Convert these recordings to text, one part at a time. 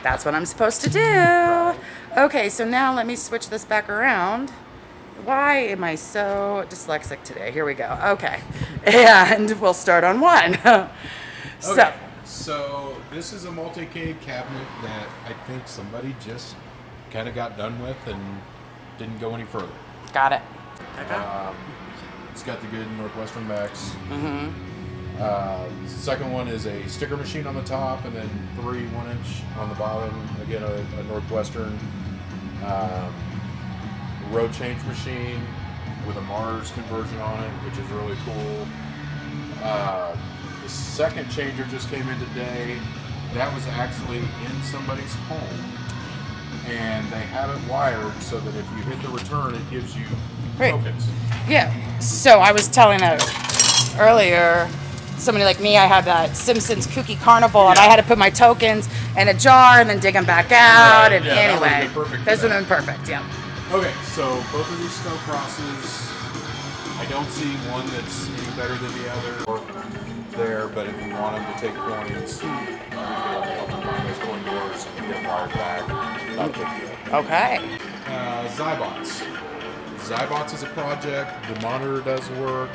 That's what I'm supposed to do. Right. Okay, so now let me switch this back around. Why am I so dyslexic today? Here we go. Okay. And we'll start on 1. Okay. So this is a multi-cade cabinet that I think somebody just kind of got done with and didn't go any further. Got it. Okay. It's got the good Northwestern backs. Mm-hmm. Second one is a sticker machine on the top, and then 3 1-inch on the bottom. Again, a Northwestern road change machine with a Mars conversion on it, which is really cool. The second changer just came in today. That was actually in somebody's home, and they have it wired so that if you hit the return, it gives you tokens. Yeah. So I was telling earlier, somebody like me, I had that Simpsons Kooky Carnival, and I had to put my tokens in a jar and then dig them back out. Right. And anyway, that would this would have been perfect. Yeah. Okay, so both of these snow crosses, I don't see one that's any better than the other there, but if you want them to take coins, you can help them find those coin doors and get them wired back. Not a big deal. Okay. Zybots. Zybots is a project. The monitor does work,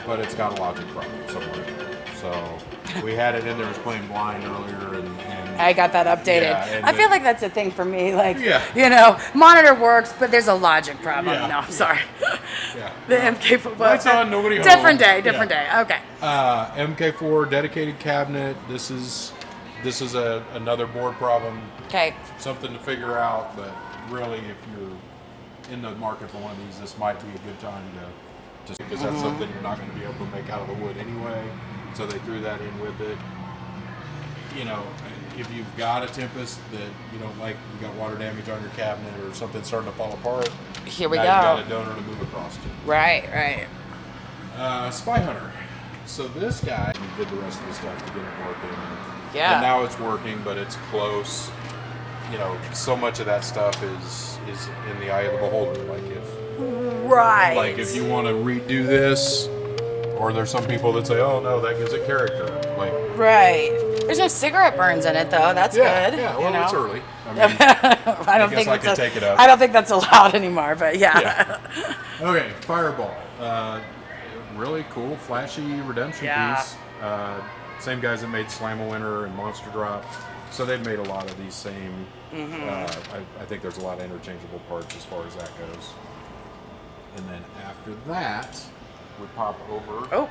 but it's got a logic problem somewhere. So we had it in there as playing blind earlier, and I got that updated. Yeah, I feel like that's a thing for me. Like, Yeah. monitor works, but there's a logic problem. Yeah. No, I'm sorry. Yeah. The MK4. Lights on, nobody home. Different day. Okay. MK4 dedicated cabinet. This is another board problem. Okay. Something to figure out, but really, if you're in the market for one of these, this might be a good time to because that's something you're not going to be able to make out of the wood anyway. So they threw that in with it. If you've got a Tempest that you don't like, you got water damage on your cabinet or something starting to fall apart. Here we now go. You've got a donor to move across to. Right. Spy Hunter. So this guy did the rest of the stuff to get it working. Yeah. And now it's working, but it's close. So much of that stuff is in the eye of the beholder. Like if you want to redo this, or there's some people that say, "Oh no, that gives it character." Right. There's no cigarette burns in it though. That's good. Yeah. Well, it's early. I mean, I don't think I can take it up. I don't think that's allowed anymore. But yeah. Okay, Fireball. Really cool, flashy redemption piece. Same guys that made Slam-A-Winner and Monster Drop. So they've made a lot of these same. I think there's a lot of interchangeable parts as far as that goes. And then after that, we pop over to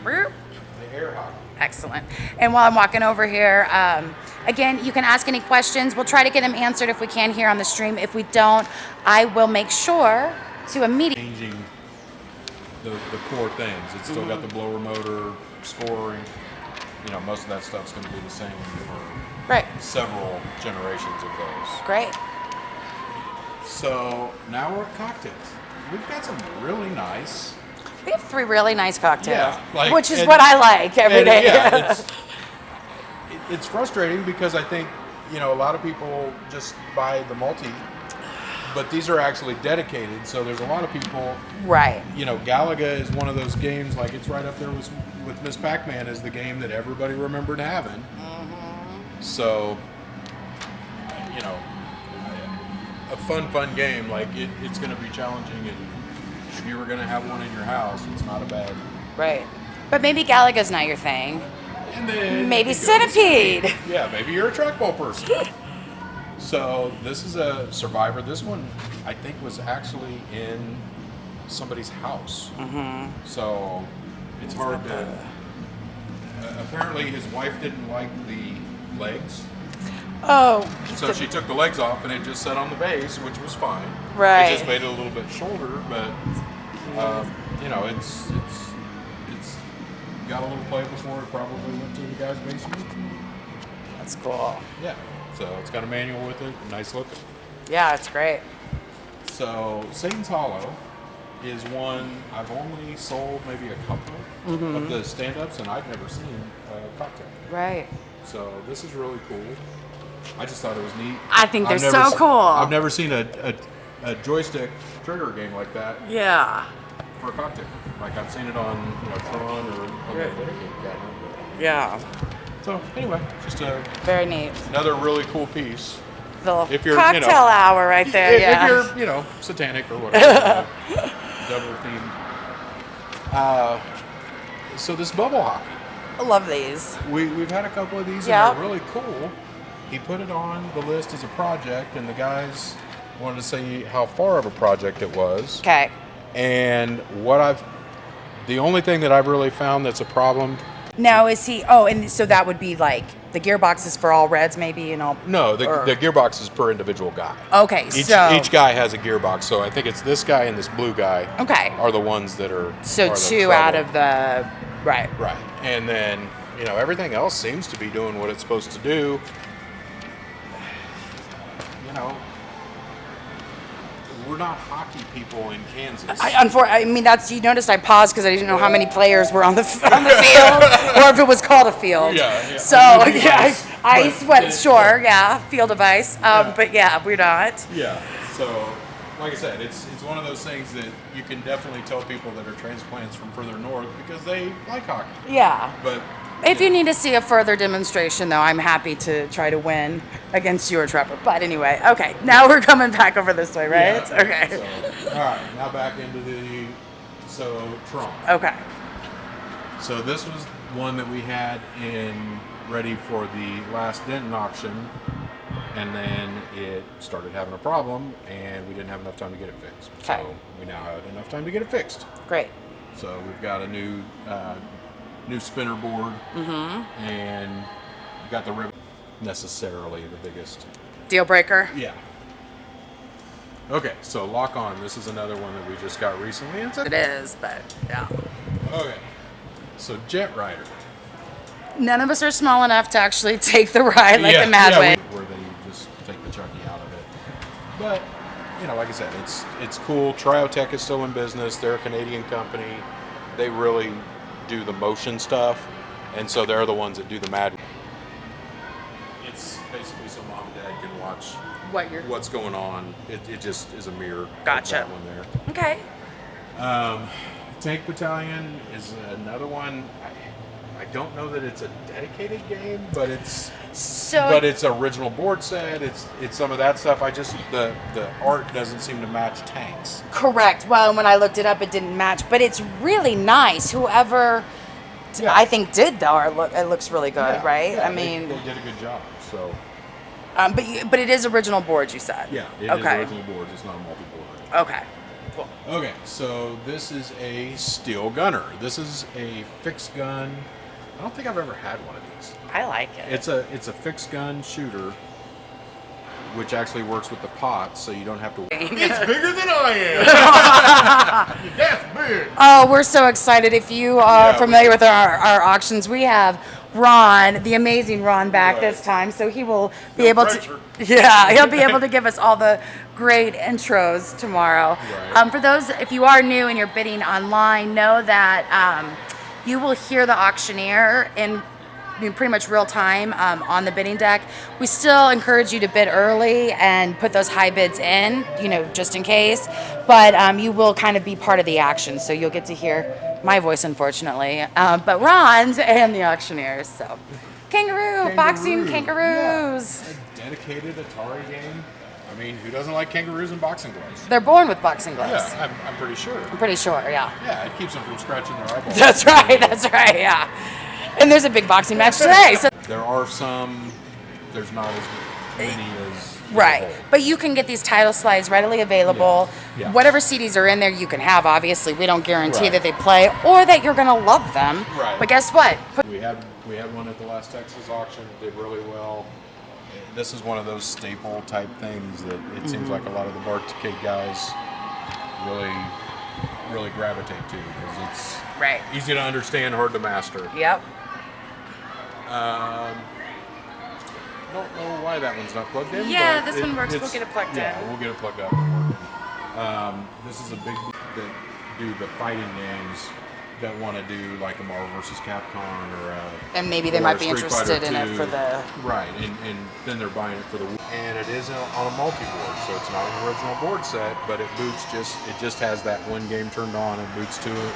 the air hockey. Excellent. And while I'm walking over here, again, you can ask any questions. We'll try to get them answered if we can here on the stream. If we don't, I will make sure to immediately changing the core things. It's still got the blower motor, scoring. Most of that stuff's going to be the same for several generations of those. Great. So now we're at cocktails. We've got some really nice. We have 3 really nice cocktails, which is and, what I like every day. Yeah, it's frustrating because I think a lot of people just buy the multi, but these are actually dedicated. So there's a lot of people. Right. Galaga is one of those games. Like it's right up there with Miss Pac-Man is the game that everybody remembered having. So a fun game. Like it's going to be challenging, and if you were going to have one in your house, it's not a bad. Right. But maybe Galaga's not your thing. And then maybe Centipede. Yeah, maybe you're a trackball person. So this is a Survivor. This one, I think, was actually in somebody's house. So it's hard to. Apparently, his wife didn't like the legs. Oh. So she took the legs off, and it just sat on the base, which was fine. Right. It just made it a little bit shorter, but it's got a little play before it probably went to the guy's basement. That's cool. Yeah. So it's got a manual with it, nice looking. Yeah, it's great. So Satan's Hollow is one I've only sold maybe a couple of the stand-ups, and I've never seen a cocktail. Right. So this is really cool. I just thought it was neat. I think they're so cool. I've never seen a joystick trigger game like that. Yeah. For a cocktail. Like I've seen it on Tron or on the dedicated cabinet. Yeah. So anyway, just Very neat. another really cool piece. Little If you're, cocktail hour right there. If Yeah. you're, satanic or whatever, double themed. So this bubble hockey, I love these. we've had a couple of these, Yeah. and they're really cool. He put it on the list as a project, and the guys wanted to say how far of a project it was. Okay. And the only thing that I've really found that's a problem. Now is he? Oh, and so that would be like the gearboxes for all reds, maybe, and all. No, the gearbox is per individual guy. Okay, Each guy has a gearbox, so I think it's this guy and this blue guy. Okay. Are the ones that are. So are the two trouble. out of the right. Right, and then everything else seems to be doing what it's supposed to do. We're not hockey people in Kansas. I mean, you noticed I paused because I didn't know how many players were on the field, or if it was called a field. Yeah. So ice went sure, yeah, field of ice. But yeah, we're not. Yeah. So, like I said, it's one of those things that you can definitely tell people that are transplants from further north because they like hockey. Yeah. But if you need to see a further demonstration, though, I'm happy to try to win against your Trevor. But anyway, okay. Now we're coming back over this way, right? Yeah. Okay. So, all right. Now back into Tron. Okay. So this was one that we had ready for the last Denton auction, and then it started having a problem, and we didn't have enough time to get it fixed. Okay. So we now have enough time to get it fixed. Great. So we've got a new spinner board, and we've got the ribbon. Necessarily the biggest Deal breaker. Yeah. Okay, so lock on. This is another one that we just got recently. It is, but yeah. Okay, so Jet Rider. None of us are small enough to actually take the ride like the Madway. Where they just take the Chucky out of it. But like I said, it's cool. Triotech is still in business. They're a Canadian company. They really do the motion stuff, and so they're the ones that do the Mad. It's basically so mom and dad can watch what's going on. It just is a mirror. Gotcha. That one there. Okay. Tank Battalion is another one. I don't know that it's a dedicated game, but it's original board set. It's some of that stuff. The art doesn't seem to match tanks. Correct. Well, when I looked it up, it didn't match, but it's really nice. Whoever I think did the art, it looks really good, right? Yeah, I mean, they did a good job. So. But it is original boards, you said. Yeah, it is original boards. It's not a multi-board. Okay. Cool. Okay, so this is a steel gunner. This is a fixed gun. I don't think I've ever had one of these. I like it. It's a fixed gun shooter, which actually works with the pot, so you don't have to. It's bigger than I am. That's big. Oh, we're so excited! If you are familiar with our auctions, we have Ron, the amazing Ron, back this time, so he will be able to. Yeah, he'll be able to give us all the great intros tomorrow. Right. For those, if you are new and you're bidding online, know that you will hear the auctioneer in pretty much real time on the bidding deck. We still encourage you to bid early and put those high bids in, just in case. But you will kind of be part of the action, so you'll get to hear my voice, unfortunately, but Ron's and the auctioneers. So, boxing kangaroos. Yeah. A dedicated Atari game. I mean, who doesn't like kangaroos and boxing gloves? They're born with boxing gloves. Yeah, I'm pretty sure. I'm pretty sure, yeah. Yeah, it keeps them from scratching their eyeballs. That's right, yeah. And there's a big boxing match today. So there are some, there's not as many as... Right, but you can get these title slides readily available. Yeah. Whatever CDs are in there, you can have, obviously. We don't guarantee that they play or that you're going to love them. Right. But guess what? We had one at the last Texas auction. It did really well. This is one of those staple type things that it seems like a lot of the Barcade guys really gravitate to because it's easy to understand, hard to master. Yep. I don't know why that one's not plugged in. Yeah, but this one works. We'll get it plugged in. Yeah, we'll get it plugged up and working. This is a big that do the fighting games that want to do like a Marvel vs. Capcom or and maybe they might be interested in it for the right, and then they're buying it for the and it is on a multi-board, so it's not an original board set, but it just has that one game turned on and boots to it,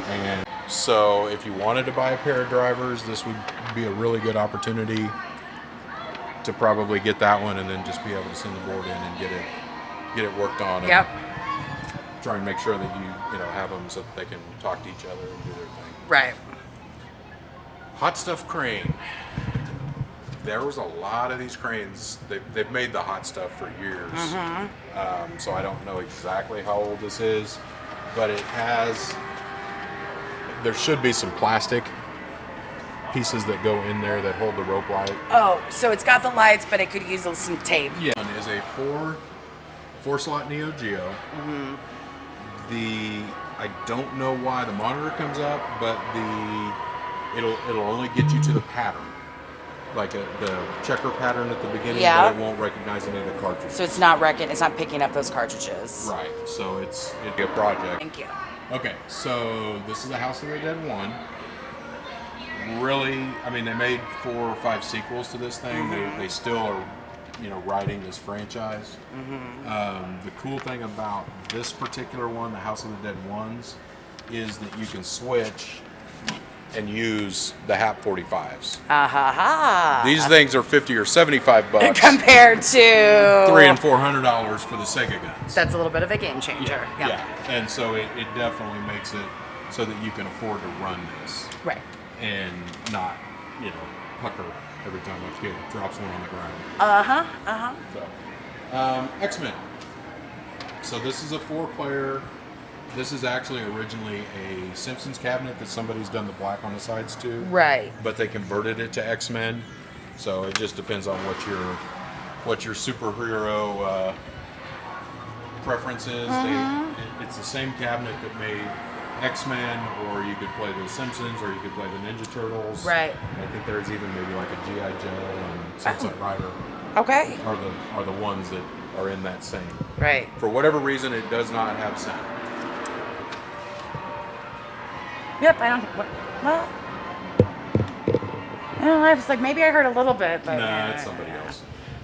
and So if you wanted to buy a pair of drivers, this would be a really good opportunity to probably get that one and then just be able to send the board in and get it worked on. Yep. And try and make sure that you know have them so that they can talk to each other and do their thing. Right. Hot stuff crane. There was a lot of these cranes. They've made the hot stuff for years. So I don't know exactly how old this is, but it has. There should be some plastic pieces that go in there that hold the rope light. Oh, so it's got the lights, but it could use some tape. Yeah, one is a four slot Neo Geo. I don't know why the monitor comes up, but it'll only get you to the pattern, like the checker pattern at the beginning, but it won't recognize any of the cartridges. So it's not picking up those cartridges. Right. So it'd be a project. Thank you. Okay, so this is the House of the Dead 1. Really, I mean, they made 4 or 5 sequels to this thing. They still are, writing this franchise. The cool thing about this particular one, the House of the Dead 1s, is that you can switch and use the HAP 45s. These things are $50 or $75 compared to $300 and $400 for the Sega guns. That's a little bit of a game changer. Yeah. And so it definitely makes it so that you can afford to run this. Right. And not, pucker every time a kid drops one on the ground. So, X-Men. So this is a 4-player. This is actually originally a Simpsons cabinet that somebody's done the black on the sides to. Right. But they converted it to X-Men. So it just depends on what your superhero preference is. It's the same cabinet that made X-Men, or you could play the Simpsons, or you could play the Ninja Turtles. Right. I think there's even maybe like a G.I. Joe and Sunset Rider. Okay. Are the ones that are in that same. Right. For whatever reason, it does not have sound. Yep, I don't. Well, I was like, maybe I heard a little bit, but. Nah, it's somebody else.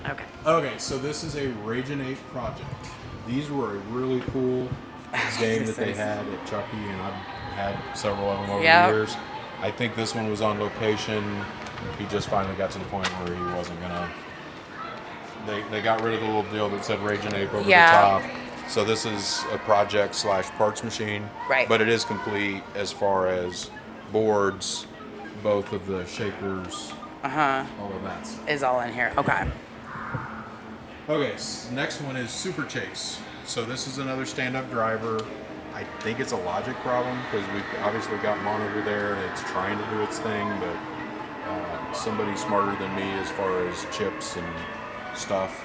Okay. Okay, so this is a Raging Ape project. These were a really cool game that they had at Chucky, and I've had several of them over the years. I think this one was on location. He just finally got to the point where he wasn't gonna. They got rid of the little deal that said Raging Ape over the top. So this is a project / parts machine. Right. But it is complete as far as boards, both of the shakers, all of that stuff. Is all in here. Okay. Okay, next one is Super Chase. So this is another stand-up driver. I think it's a logic problem because we've obviously got monitor there and it's trying to do its thing, but somebody smarter than me as far as chips and stuff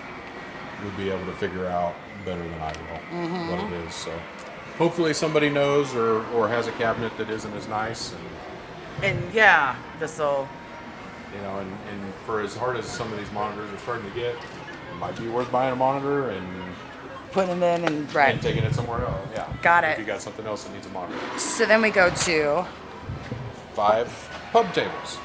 would be able to figure out better than I will what it is. So hopefully somebody knows or has a cabinet that isn't as nice. And this'll. And for as hard as some of these monitors are starting to get, it might be worth buying a monitor and putting it in and taking it somewhere else. Yeah. Got it. If you got something else that needs a monitor. So then we go to 5 pub tables.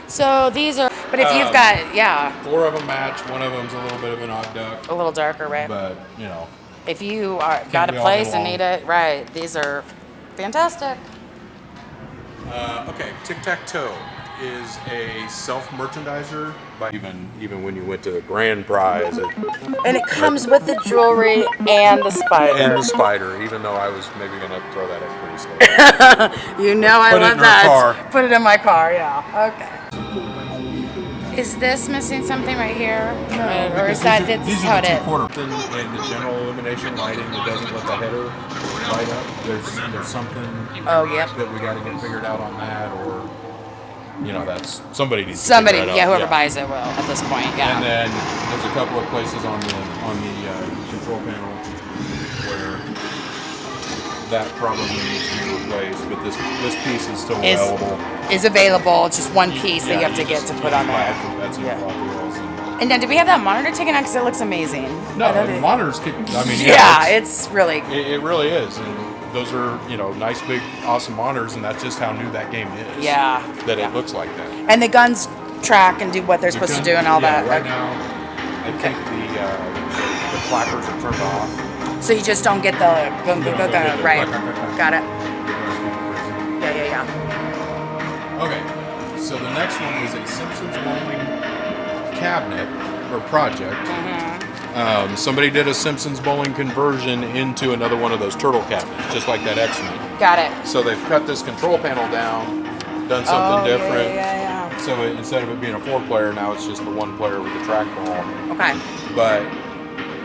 So these are, but if you've got 4 of them match. One of them's a little bit of an odd duck. A little darker, right? But if you got a place and need it, right? These are fantastic. Okay, Tic Tac Toe is a self-merchandiser. But even when you went to the grand prize, and it comes with the jewelry and the spider. Even though I was maybe gonna throw that at pretty slow. I love that. Car. Put it in my car. Yeah. Okay. Is this missing something right here? No, or is that this is how it is? And the general illumination lighting that doesn't let the header light up. There's something that we got to get figured out on that, or that's somebody needs to figure that out. Whoever buys it will at this point. Yeah. And then there's a couple of places on the control panel where that probably needs to be replaced, but this piece is still available. Is available, just one piece that you have to get to put on there. That's And then, do we have that monitor taken out? Because it looks amazing. No, the monitor's. It's really. It really is, and those are nice, big, awesome monitors, and that's just how new that game is. Yeah. That it looks like that. And the guns track and do what they're supposed to do and all that. Right now, I think the clappers are turned off. So you just don't get the right. Got it. Okay, so the next one is a Simpsons bowling cabinet or project. Somebody did a Simpsons bowling conversion into another one of those turtle cabinets, just like that X-Men. Got it. So they've cut this control panel down, done something different. Yeah. So instead of it being a 4-player, now it's just the 1-player with the trackball. Okay. But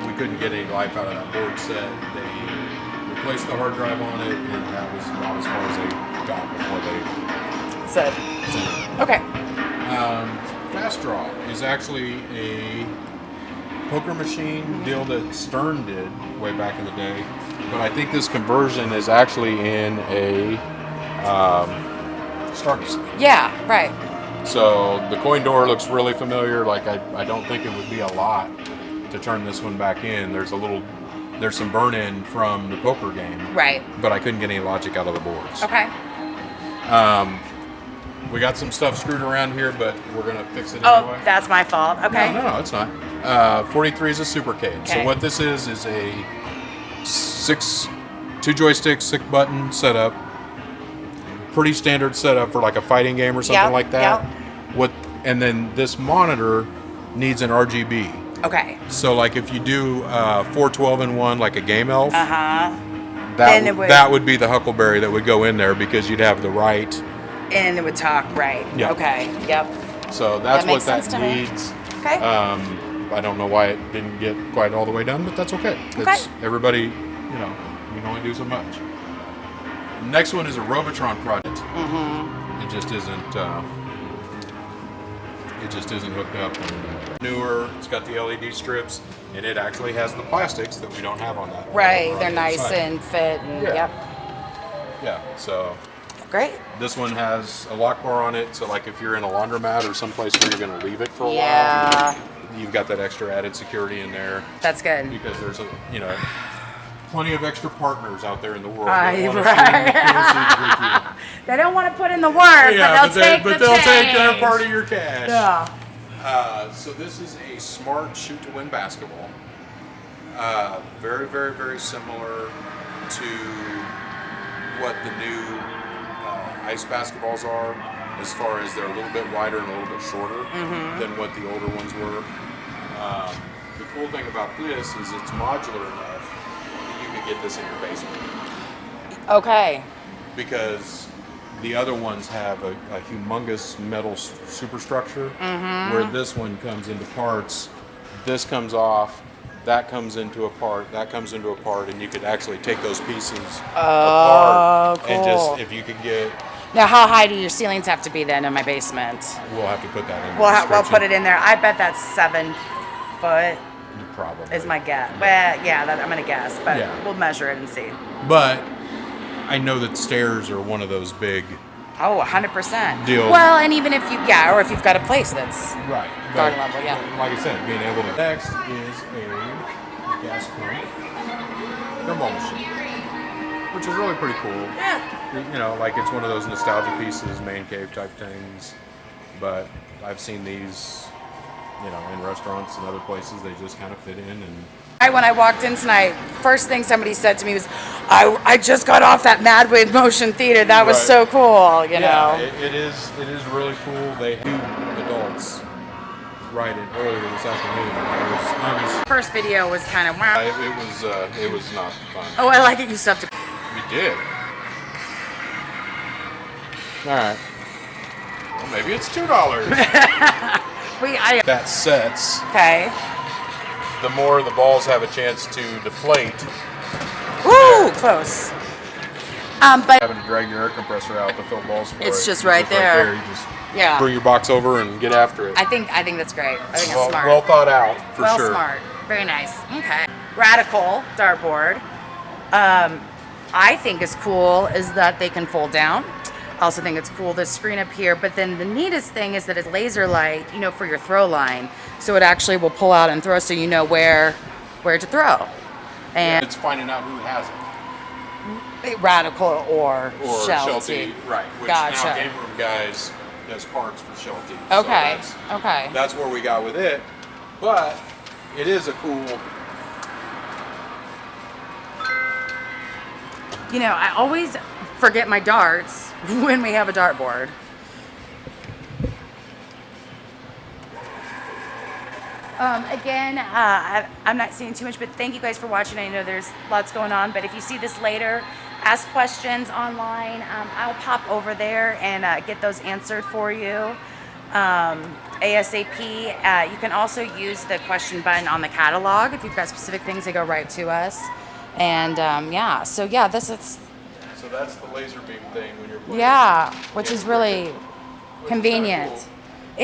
we couldn't get any life out of that board set. They replaced the hard drive on it, and that was about as far as they got before they Said. sent it. Okay. Fast Draw is actually a poker machine deal that Stern did way back in the day, but I think this conversion is actually in a Stardust. Yeah, right. So the coin door looks really familiar. Like I don't think it would be a lot to turn this one back in. There's some burn in from the poker game. Right. But I couldn't get any logic out of the boards. Okay. We got some stuff screwed around here, but we're gonna fix it Oh, anyway. that's my fault. Okay. No, it's not. 43 is a Supercade. So Okay. what this is a 2 joysticks, 6 button setup. Pretty standard setup for like a fighting game or something Yep, like that. yep. And then this monitor needs an RGB. Okay. So like if you do 412-in-1 like a Game Elf, Then it would- that would be the Huckleberry that would go in there because you'd have the right. And it would talk right. Yep. Okay. Yep. So that's That makes what sense that to me. needs. Okay. I don't know why it didn't get quite all the way done, but that's okay. It's, everybody, you can only do so much. Next one is a Robotron project. It just isn't. It just isn't hooked up. Newer. It's got the LED strips, and it actually has the plastics that we don't have on that. Right. on They're the nice inside. and fit. And Yeah. Yep. Yeah. So Great. this one has a lock bar on it, so like if you're in a laundromat or someplace where you're going to leave it for a Yeah. while, you've got that extra added security in there. That's good. Because there's plenty of extra partners out there in the world. Right. That wanna share usage with you. They don't want to put in the work, Yeah, but they'll but they'll take their change. part of your cash. Yeah. So this is a smart shoot-to-win basketball. Very, very, very similar to what the new ice basketballs are, as far as they're a little bit wider and a little bit shorter than what the older ones were. The cool thing about this is it's modular enough that you can get this in your basement. Okay. Because the other ones have a humongous metal superstructure, where this one comes into parts. This comes off, that comes into a part, that comes into a part, and you could actually take those pieces apart and cool. just, if you could get, Now, how high do your ceilings have to be then in my basement? we'll have to put that in. We'll put it in there. I bet that's 7 foot Probably. is my guess. Well, yeah, I'm gonna guess, but Yeah. we'll measure it and see. But I know that stairs are one of those big. Oh, 100%. Deal. Well, and even if or if you've got a place that's Right. garden level, yeah. Like I said, being able to. Next is a gas pump thermal machine, which is really pretty cool. Yeah. Like it's one of those nostalgia pieces, man cave type things. But I've seen these, in restaurants and other places. They just kind of fit in and. When I walked in tonight, first thing somebody said to me was, I just got off that Madway Motion Theater. That was Right. so cool, you Yeah, know. it is really cool. They have adults ride it earlier this afternoon. I was First video was kind of wow. it was not fun. Oh, I like it. You still have to. We did. All right. Well, maybe it's $2. That sets. Okay. The more the balls have a chance to deflate. Woo, close. But Having to drag your air compressor out to fill balls for It's it. just right there. You just yeah, bring your box over and get after it. I think that's great. I think well, it's smart. well thought out, for Well, sure. smart. Very nice. Okay. Radical dartboard. I think is cool is that they can fold down. I also think it's cool, this screen up here, but then the neatest thing is that it's laser light, for your throw line. So it actually will pull out and throw so you know where to throw. And It's finding out who has it. Radical or Sheltie, Sheltie. right? Which Gotcha. now Game Room Guys does parts for Sheltie. Okay. So Okay. that's where we got with it, but it is a cool. I always forget my darts when we have a dartboard. Again, I'm not seeing too much, but thank you guys for watching. I know there's lots going on, but if you see this later, ask questions online. I'll pop over there and get those answered for you ASAP. You can also use the question button on the catalog. If you've got specific things, they go right to us. And yeah, so yeah, this is... So that's the laser beam thing when you're playing. Yeah, which is really convenient.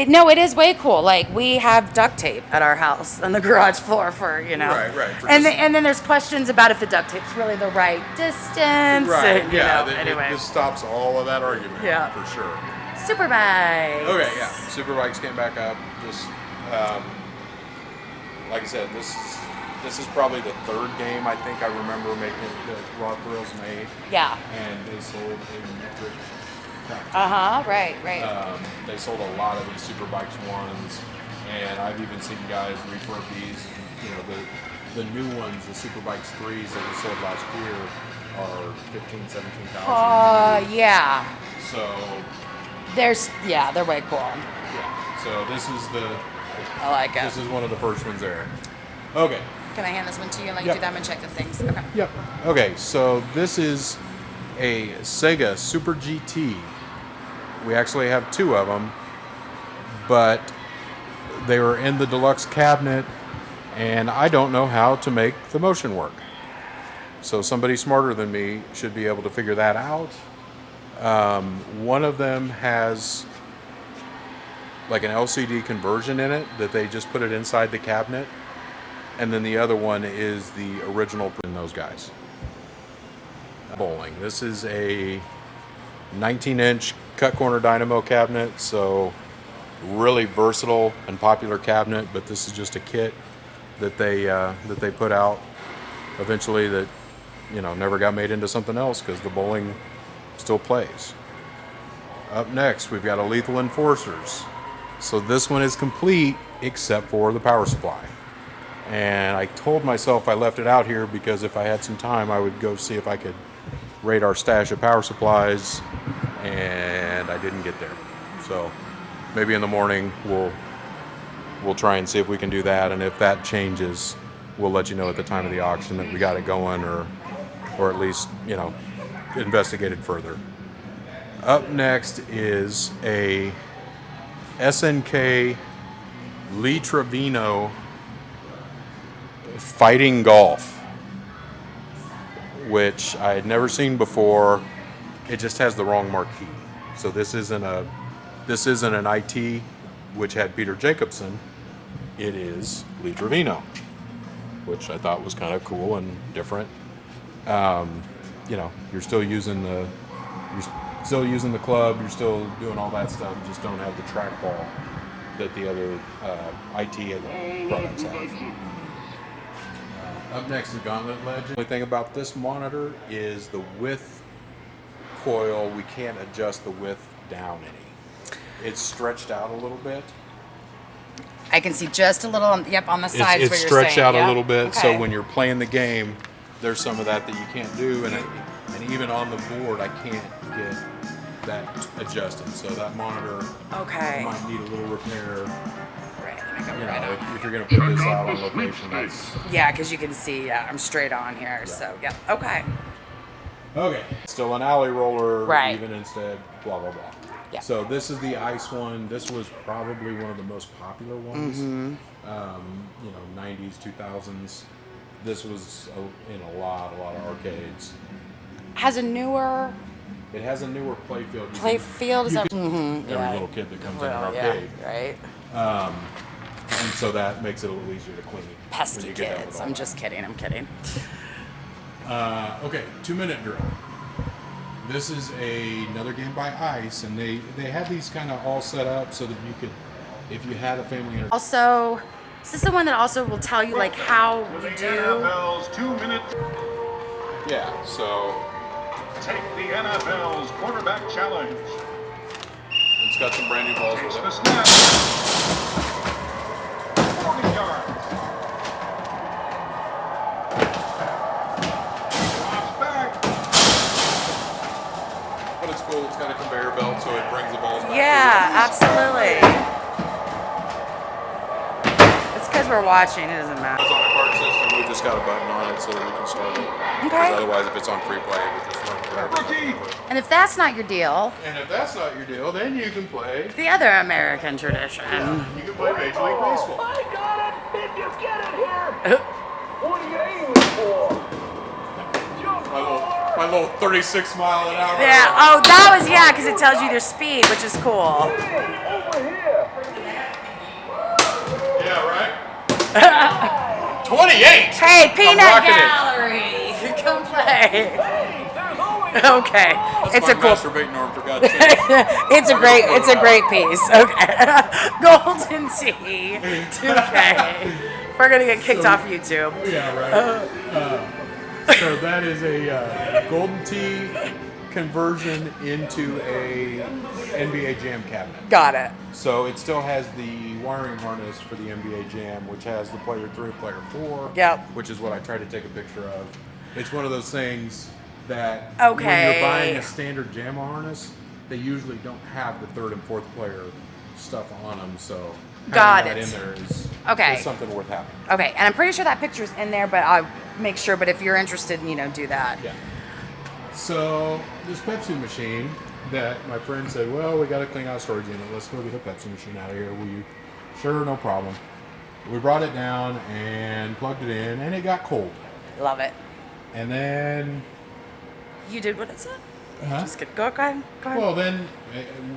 No, it is way cool. Like, we have duct tape at our house on the garage floor for, you know. Right. And then there's questions about if the duct tape's really the right distance. Right, and, yeah. Anyway. This stops all of that argument. Yeah. For sure. Superbikes. Okay, yeah. Superbikes came back up. Just, like I said, this is probably the third game I think I remember making that Raw Thrills made. Yeah. And they sold a metric. Right. They sold a lot of these Superbikes ones, and I've even seen guys refurb these. You know, the new ones, the Superbikes 3s that were sold last year, are $15,000-$17,000. Yeah. So. They're way cool. Yeah. So this is I like it. This is one of the first ones there. Okay. Can I hand this one to you and let you Yep. do them and check the things? Okay. Yep. Okay, so this is a Sega Super GT. We actually have two of them, but they were in the deluxe cabinet, and I don't know how to make the motion work. So somebody smarter than me should be able to figure that out. One of them has like an LCD conversion in it that they just put it inside the cabinet, and then the other one is the original in those guys. Bowling. This is a 19-inch cut corner dynamo cabinet, so really versatile and popular cabinet. But this is just a kit that they put out eventually that, you know, never got made into something else because the bowling still plays. Up next, we've got a Lethal Enforcers. So this one is complete except for the power supply. And I told myself I left it out here because if I had some time, I would go see if I could raid our stash of power supplies, and I didn't get there. So maybe in the morning we'll try and see if we can do that, and if that changes, we'll let you know at the time of the auction that we got it going, or at least, you know, investigate it further. Up next is a SNK Lee Trevino Fighting Golf, which I had never seen before. It just has the wrong marquee. So this isn't an IT, which had Peter Jacobson. It is Lee Trevino, which I thought was kind of cool and different. You know, you're still using the club, you're still doing all that stuff. You just don't have the trackball that the other IT products have. Up next is Gauntlet Legend. The only thing about this monitor is the width coil. We can't adjust the width down any. It's stretched out a little bit. I can see just a little, on the sides. It's where you're stretched saying. out Yep. a little bit, Okay. so when you're playing the game, there's some of that you can't do, and even on the board, I can't get that adjusted. So that monitor might need a little repair. Right, let me go You right know, up. if you're going to put this out on location, that's Yeah, because you can see, I'm straight on here. So, yeah. Okay. okay. Still an alley roller, Right. even instead, blah blah blah. Yeah. So this is the ice one. This was probably one of the most popular ones. You know, 90s, 2000s. This was in a lot of arcades. Has a newer It has a newer playfield. playfield. Is that? Every little kid that comes in an arcade. Right. And so that makes it a little easier to clean. Pesky when you get done with kids. all I'm that. just kidding. I'm kidding. Okay, 2-minute drill. This is another game by Ice, and they had these kind of all set up so that you could, if you had a family. Also, is this the one that also will tell you like how you do? NFL's 2-minute. Yeah, so Take the NFL's quarterback challenge. it's got some brand new balls Takes with the it. snap. 40 yards. Drops back. But it's cool. It's got a conveyor belt, so it brings the balls back. Yeah, absolutely. It's because we're watching, it doesn't matter. It's on a card system. We just got a button on it so that we can start it. Okay. Otherwise, if it's on free play, it would just run forever. And if that's not your deal, And if that's not your deal, then you can play. the other American tradition. You can play Major League Baseball. I got it! Did you get it here? What are you aiming for? Jump My little 36-mile an hour. Yeah. Oh, that was because it tells you their speed, which is cool. Hey, over here! Yeah, right? 28. Hey, Peanut rocking it. Gallery, come play. Hey, there's always Okay, it's a cool. Masturbating arm for God's sake. It's a great piece. Okay, Golden Tee 2K. We're gonna get kicked off YouTube. Yeah, right. So that is a Golden Tee conversion into a NBA Jam cabinet. Got it. So it still has the wiring harness for the NBA Jam, which has the player 3, player 4. Yep. Which is what I tried to take a picture of. It's one of those things that when Okay. you're buying a standard Jam harness, they usually don't have the 3rd and 4th player stuff on them. So Got having it. that in there is, Okay. is something worth having. Okay, and I'm pretty sure that picture's in there, but I'll make sure. But if you're interested, do that. Yeah. So this Pepsi machine that my friend said, well, we got to clean out storage unit. Let's go get a Pepsi machine out of here. Sure, no problem. We brought it down and plugged it in, and it got cold. Love it. And then, You did what it said. huh? Just go ahead. Go ahead. Well, then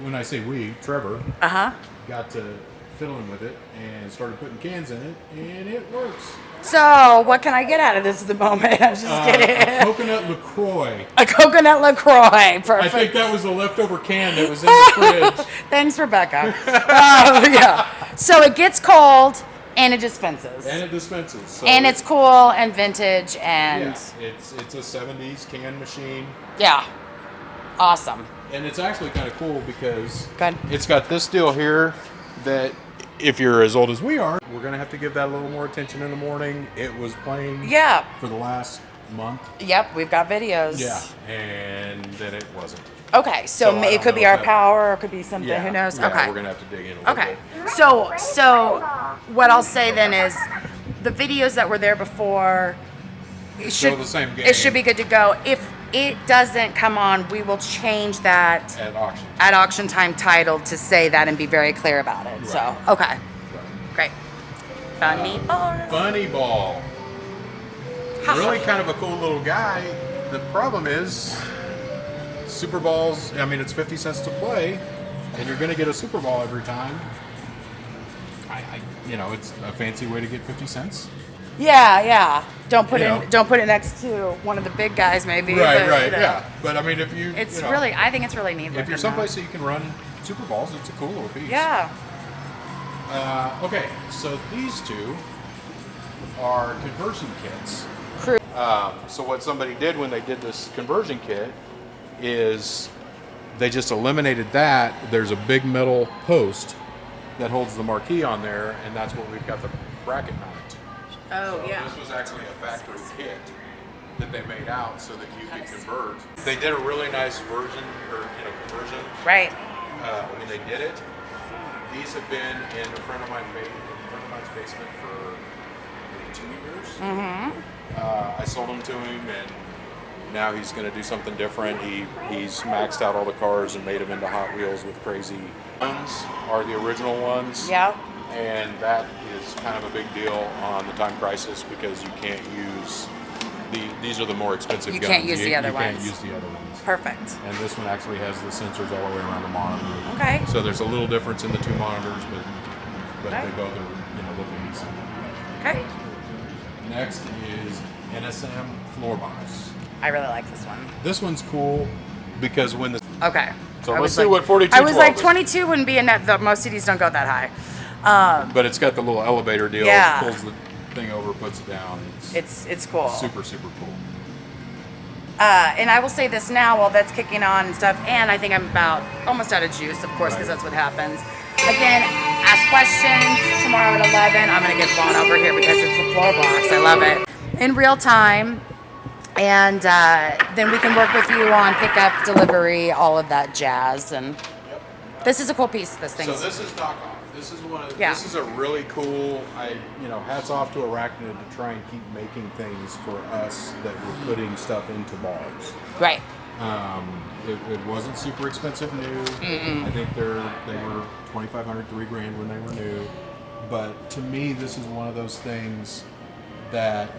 when I say we, Trevor Uh-huh. got to fiddling with it and started putting cans in it, and it works. So, what can I get out of this at the moment? I'm just A kidding. coconut LaCroix. A coconut LaCroix. Perfect. I think that was a leftover can that was in the fridge. Thanks, Rebecca. Yeah. So it gets cold and it dispenses. And it dispenses. So And it's cool and vintage and yeah, it's a 70s can machine. yeah. Awesome. And it's actually kind of cool because Good. it's got this deal here that if you're as old as we are, we're going to have to give that a little more attention in the morning. It was playing Yeah. for the last month. Yep, we've got videos. Yeah. And then it wasn't. Okay, so, So I it don't could be know our if that- power or it could be something. Yeah. Who knows? Yeah, Okay. we're going to have to dig in a little Okay. bit. So what I'll say then is the videos that were there before it Still should the same game. It should be good to go. If it doesn't come on, we will change that At auction. at auction time title to say that and be very clear about it. So, Right. okay. Great. Funny ball. Funny ball. Really kind of a cool little guy. The problem is, Super Balls, I mean, it's 50 cents to play, and you're going to get a Super Ball every time. It's a fancy way to get 50 cents. Yeah. Don't put You it know. don't put it next to one of the big guys maybe. Right, but, yeah. But I mean, if you, It's you know, really I think it's really neat. if looking, you're though. someplace that you can run Super Balls, it's a cool little piece. Yeah. Okay, so these two are conversion kits. Crew. So what somebody did when they did this conversion kit is they just eliminated that. There's a big metal post that holds the marquee on there, and that's what we've got the bracket mounted to. Oh, So yeah. This was actually a factory kit that they made out so that you could convert. They did a really nice conversion. Right. When they did it. These have been in a friend of mine's basement for maybe 2 years. Mm-hmm. I sold them to him, and now he's going to do something different. He's maxed out all the cars and made them into Hot Wheels with crazy ones. Are the original ones. Yeah. And that is kind of a big deal on the Time Crisis because you can't use these are the more expensive You guns. can't use the other you can't ones. use the other ones. Perfect. And this one actually has the sensors all the way around the monitor. Okay. So there's a little difference in the two monitors, but Okay. they both are looking decent. Okay. Next is NSM floor box. I really like this one. This one's cool because when the Okay. So I let's was see what 42 I was like 12 is. 22 wouldn't be enough. Most CDs don't go that high. but it's got the little elevator deal. Yeah. Pulls the thing over, puts it down. It's cool. super cool. And I will say this now while that's kicking on and stuff, and I think I'm about almost out of juice, of course, because Right. that's what happens. Again, ask questions tomorrow at 11. I'm going to get blown over here because it's the floor box. I love it. In real time, and then we can work with you on pickup, delivery, all of that jazz. And this is a cool piece, this thing. So this is knockoff. This is one. Yeah. This is a really cool. Hats off to Arachnid to try and keep making things for us that we're putting stuff into bars. Right. It wasn't super expensive new. I think they were $2,500, $3,000 when they were new. But to me, this is one of those things that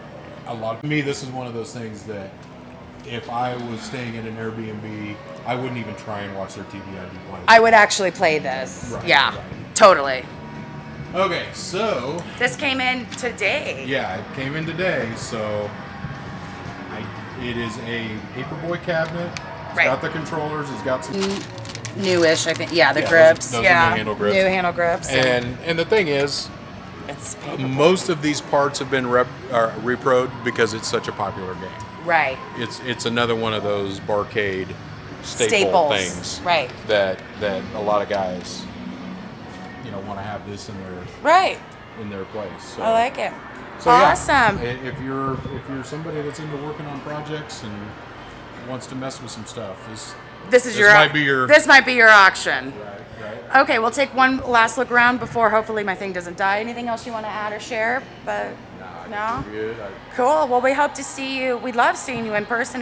if I was staying in an Airbnb, I wouldn't even try and watch their TV. I'd be playing. I would actually play this. Right, Yeah, right. totally. Okay, so This came in today. yeah, it came in today. So it is a paperboy cabinet. It's Right. got the controllers. It's got some. Newish, I think. Yeah, the Yeah, grips. those are Yeah, new handle grips. New handle grips. And the thing is, it's paper. most of these parts have been reproed because it's such a popular game. Right. It's another one of those barcade Staples. things, Right. That a lot of guys, want to have this Right. in their place. So, I like it. so Awesome. Yeah, if you're somebody that's into working on projects and wants to mess with some stuff, This might be your auction. right. Okay, we'll take one last look around before hopefully my thing doesn't die. Anything else you want to add or share? But no? Good. Cool. Well, we hope to see you. We love seeing you in person.